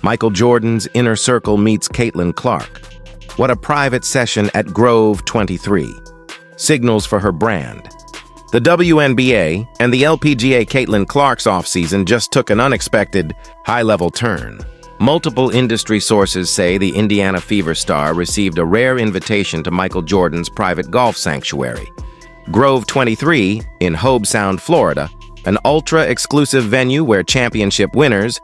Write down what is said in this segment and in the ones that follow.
Michael Jordan's inner circle meets Caitlin Clark. What a private session at Grove 23. Signals for her brand. The WNBA and the LPGA Caitlin Clark's offseason just took an unexpected, high-level turn. Multiple industry sources say the Indiana Fever star received a rare invitation to Michael Jordan's private golf sanctuary, Grove 23 in Hobe Sound, Florida, an ultra-exclusive venue where championship winners,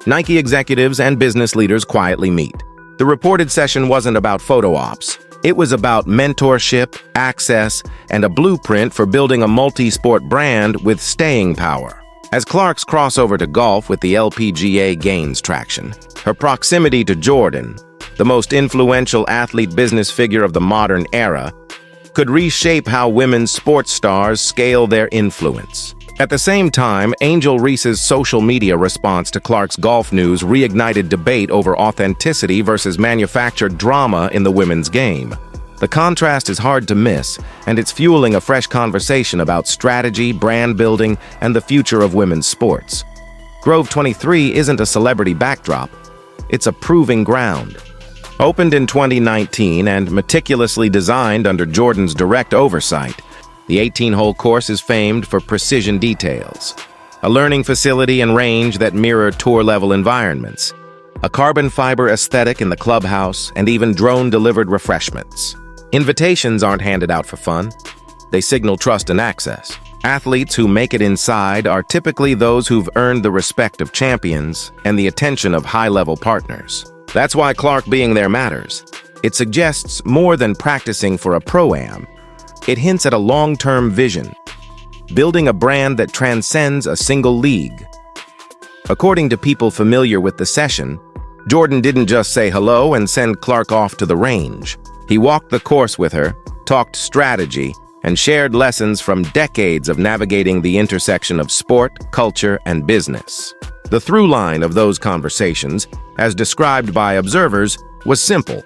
Nike executives, and business leaders quietly meet. The reported session wasn't about photo ops. It was about mentorship, access, and a blueprint for building a multi-sport brand with staying power. As Clark's crossover to golf with the LPGA gains traction, her proximity to Jordan, the most influential athlete business figure of the modern era, could reshape how women's sports stars scale their influence. At the same time, Angel Reese's social media response to Clark's golf news reignited debate over authenticity versus manufactured drama in the women's game. The contrast is hard to miss, and it's fueling a fresh conversation about strategy, brand building, and the future of women's sports. Grove 23 isn't a celebrity backdrop. It's a proving ground. Opened in 2019 and meticulously designed under Jordan's direct oversight, the 18-hole course is famed for precision details, a learning facility and range that mirror tour-level environments, a carbon fiber aesthetic in the clubhouse, and even drone-delivered refreshments. Invitations aren't handed out for fun. They signal trust and access. Athletes who make it inside are typically those who've earned the respect of champions and the attention of high-level partners. That's why Clark being there matters. It suggests more than practicing for a pro-am. It hints at a long-term vision, building a brand that transcends a single league. According to people familiar with the session, Jordan didn't just say hello and send Clark off to the range. He walked the course with her, talked strategy, and shared lessons from decades of navigating the intersection of sport, culture, and business. The through line of those conversations, as described by observers, was simple.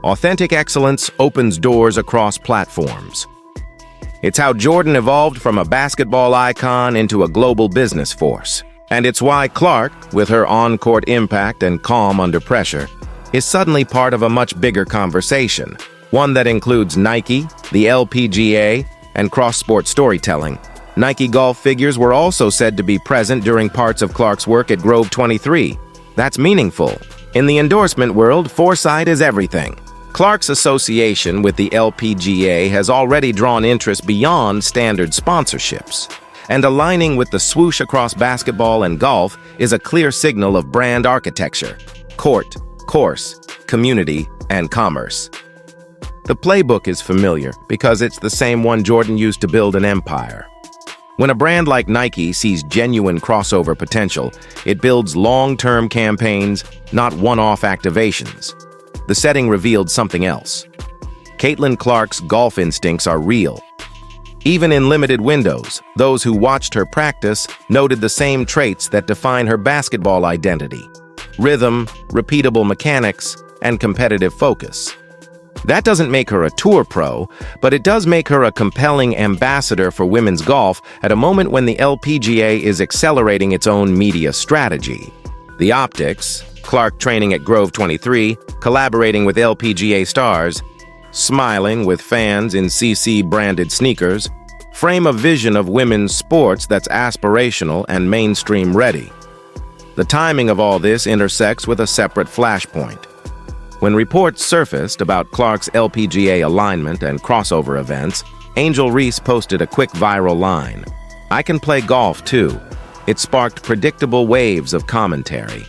Authentic excellence opens doors across platforms. It's how Jordan evolved from a basketball icon into a global business force. And it's why Clark, with her on-court impact and calm under pressure, is suddenly part of a much bigger conversation, one that includes Nike, the LPGA, and cross-sport storytelling. Nike golf figures were also said to be present during parts of Clark's work at Grove 23. That's meaningful. In the endorsement world, foresight is everything. Clark's association with the LPGA has already drawn interest beyond standard sponsorships, and aligning with the swoosh across basketball and golf is a clear signal of brand architecture: court, course, community, and commerce. The playbook is familiar because it's the same one Jordan used to build an empire. When a brand like Nike sees genuine crossover potential, it builds long-term campaigns, not one-off activations. The setting revealed something else. Caitlin Clark's golf instincts are real. Even in limited windows, those who watched her practice noted the same traits that define her basketball identity: rhythm, repeatable mechanics, and competitive focus. That doesn't make her a tour pro, but it does make her a compelling ambassador for women's golf at a moment when the LPGA is accelerating its own media strategy. The optics, Clark training at Grove 23, collaborating with LPGA stars, smiling with fans in CC-branded sneakers, frame a vision of women's sports that's aspirational and mainstream ready. The timing of all this intersects with a separate flashpoint. When reports surfaced about Clark's LPGA alignment and crossover events, Angel Reese posted a quick viral line: "I can play golf too." It sparked predictable waves of commentary.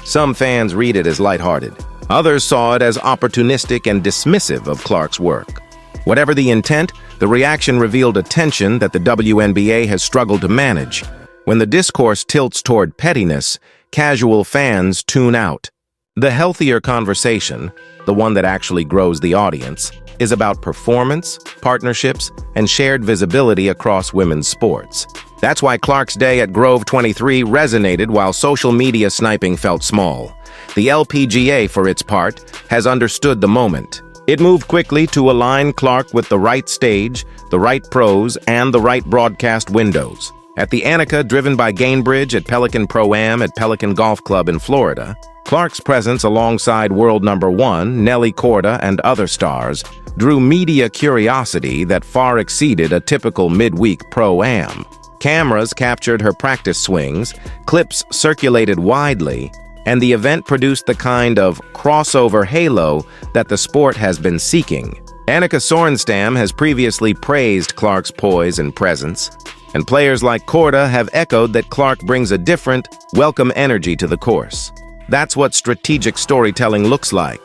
Some fans read it as lighthearted. Others saw it as opportunistic and dismissive of Clark's work. Whatever the intent, the reaction revealed a tension that the WNBA has struggled to manage. When the discourse tilts toward pettiness, casual fans tune out. The healthier conversation, the one that actually grows the audience, is about performance, partnerships, and shared visibility across women's sports. That's why Clark's day at Grove 23 resonated while social media sniping felt small. The LPGA, for its part, has understood the moment. It moved quickly to align Clark with the right stage, the right pros, and the right broadcast windows. At the Annika, driven by Gainbridge at Pelican Pro-Am at Pelican Golf Club in Florida, Clark's presence alongside world number one, Nelly Korda, and other stars drew media curiosity that far exceeded a typical midweek pro-am. Cameras captured her practice swings, clips circulated widely, and the event produced the kind of crossover halo that the sport has been seeking. Annika Sorenstam has previously praised Clark's poise and presence, and players like Korda have echoed that Clark brings a different, welcome energy to the course. That's what strategic storytelling looks like.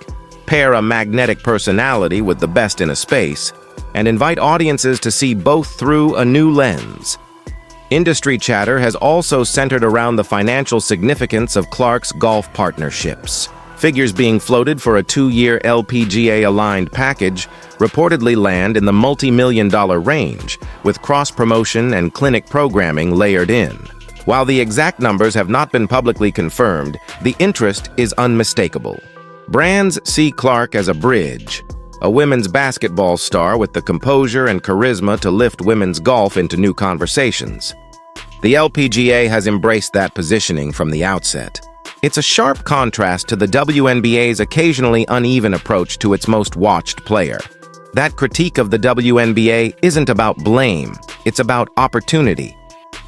Pair a magnetic personality with the best in a space, and invite audiences to see both through a new lens. Industry chatter has also centered around the financial significance of Clark's golf partnerships. Figures being floated for a 2-year LPGA-aligned package reportedly land in the multi-million-dollar range, with cross-promotion and clinic programming layered in. While the exact numbers have not been publicly confirmed, the interest is unmistakable. Brands see Clark as a bridge, a women's basketball star with the composure and charisma to lift women's golf into new conversations. The LPGA has embraced that positioning from the outset. It's a sharp contrast to the WNBA's occasionally uneven approach to its most watched player. That critique of the WNBA isn't about blame, it's about opportunity.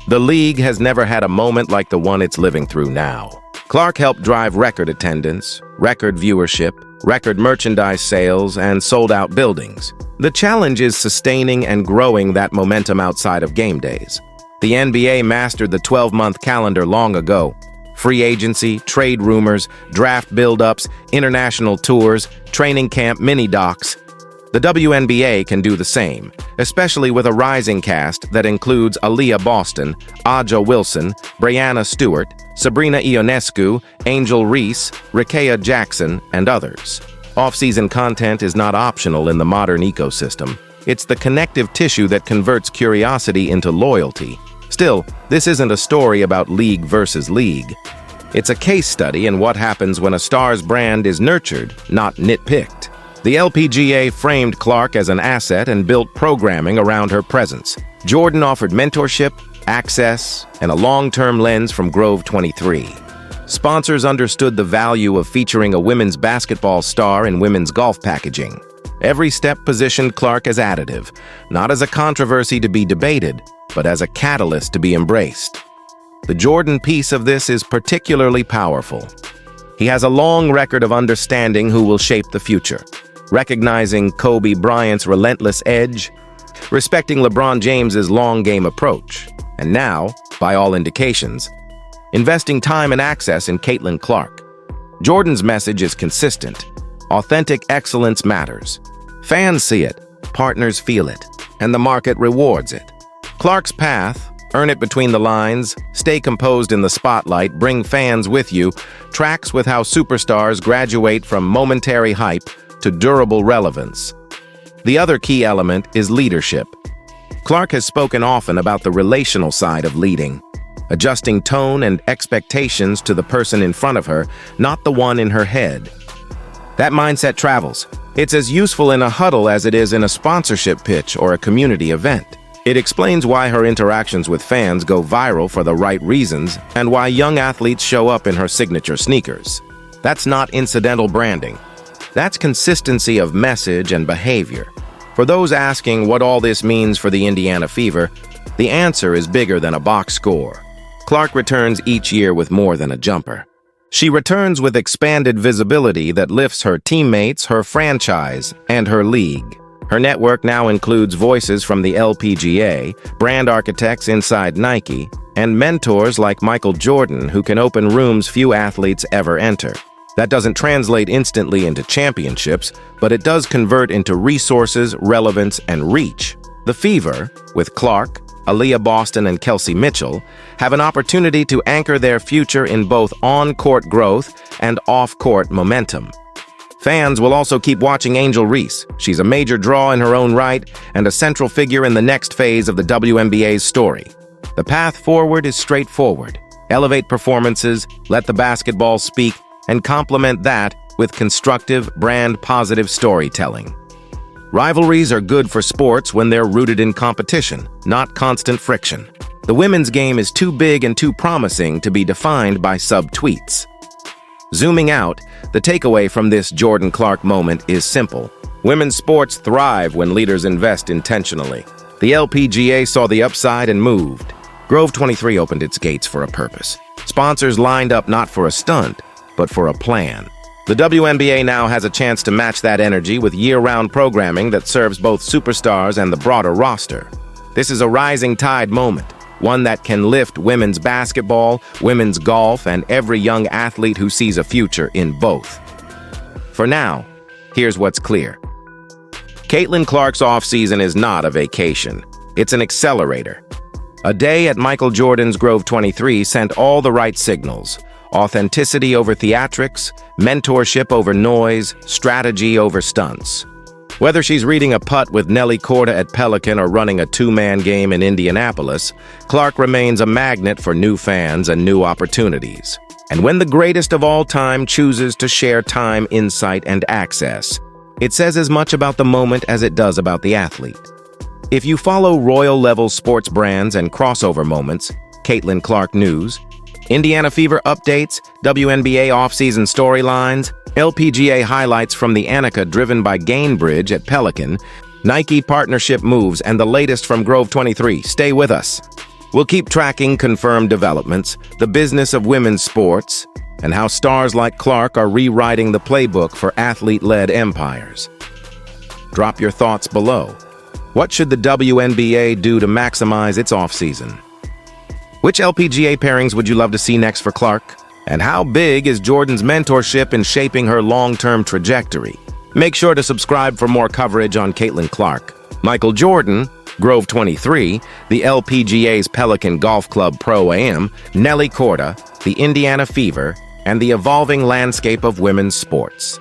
The league has never had a moment like the one it's living through now. Clark helped drive record attendance, record viewership, record merchandise sales, and sold-out buildings. The challenge is sustaining and growing that momentum outside of game days. The NBA mastered the 12-month calendar long ago. Free agency, trade rumors, draft build-ups, international tours, training camp mini-docs. The WNBA can do the same, especially with a rising cast that includes Aaliyah Boston, Aja Wilson, Brianna Stewart, Sabrina Ionescu, Angel Reese, Rickea Jackson, and others. Off-season content is not optional in the modern ecosystem. It's the connective tissue that converts curiosity into loyalty. Still, this isn't a story about league versus league. It's a case study in what happens when a star's brand is nurtured, not nitpicked. The LPGA framed Clark as an asset and built programming around her presence. Jordan offered mentorship, access, and a long-term lens from Grove 23. Sponsors understood the value of featuring a women's basketball star in women's golf packaging. Every step positioned Clark as additive, not as a controversy to be debated, but as a catalyst to be embraced. The Jordan piece of this is particularly powerful. He has a long record of understanding who will shape the future, recognizing Kobe Bryant's relentless edge, respecting LeBron James's long-game approach, and now, by all indications, investing time and access in Caitlin Clark. Jordan's message is consistent. Authentic excellence matters. Fans see it, partners feel it, and the market rewards it. Clark's path, earn it between the lines, stay composed in the spotlight, bring fans with you, tracks with how superstars graduate from momentary hype to durable relevance. The other key element is leadership. Clark has spoken often about the relational side of leading, adjusting tone and expectations to the person in front of her, not the one in her head. That mindset travels. It's as useful in a huddle as it is in a sponsorship pitch or a community event. It explains why her interactions with fans go viral for the right reasons and why young athletes show up in her signature sneakers. That's not incidental branding. That's consistency of message and behavior. For those asking what all this means for the Indiana Fever, the answer is bigger than a box score. Clark returns each year with more than a jumper. She returns with expanded visibility that lifts her teammates, her franchise, and her league. Her network now includes voices from the LPGA, brand architects inside Nike, and mentors like Michael Jordan who can open rooms few athletes ever enter. That doesn't translate instantly into championships, but it does convert into resources, relevance, and reach. The Fever, with Clark, Aaliyah Boston, and Kelsey Mitchell, have an opportunity to anchor their future in both on-court growth and off-court momentum. Fans will also keep watching Angel Reese. She's a major draw in her own right and a central figure in the next phase of the WNBA's story. The path forward is straightforward. Elevate performances, let the basketball speak, and complement that with constructive, brand-positive storytelling. Rivalries are good for sports when they're rooted in competition, not constant friction. The women's game is too big and too promising to be defined by sub-tweets. Zooming out, the takeaway from this Jordan Clark moment is simple. Women's sports thrive when leaders invest intentionally. The LPGA saw the upside and moved. Grove 23 opened its gates for a purpose. Sponsors lined up not for a stunt, but for a plan. The WNBA now has a chance to match that energy with year-round programming that serves both superstars and the broader roster. This is a rising tide moment, one that can lift women's basketball, women's golf, and every young athlete who sees a future in both. For now, here's what's clear. Caitlin Clark's offseason is not a vacation. It's an accelerator. A day at Michael Jordan's Grove 23 sent all the right signals. Authenticity over theatrics, mentorship over noise, strategy over stunts. Whether she's reading a putt with Nelly Korda at Pelican or running a two-man game in Indianapolis, Clark remains a magnet for new fans and new opportunities. And when the greatest of all time chooses to share time, insight, and access, it says as much about the moment as it does about the athlete. If you follow Royal-level sports brands and crossover moments, Caitlin Clark news, Indiana Fever updates, WNBA offseason storylines, LPGA highlights from the Anika driven by Gainbridge at Pelican, Nike partnership moves, and the latest from Grove 23. Stay with us. We'll keep tracking confirmed developments, the business of women's sports, and how stars like Clark are rewriting the playbook for athlete-led empires. Drop your thoughts below. What should the WNBA do to maximize its offseason? Which LPGA pairings would you love to see next for Clark? And how big is Jordan's mentorship in shaping her long-term trajectory? Make sure to subscribe for more coverage on Caitlin Clark, Michael Jordan, Grove 23, the LPGA's Pelican Golf Club Pro-Am, Nelly Korda, the Indiana Fever, and the evolving landscape of women's sports.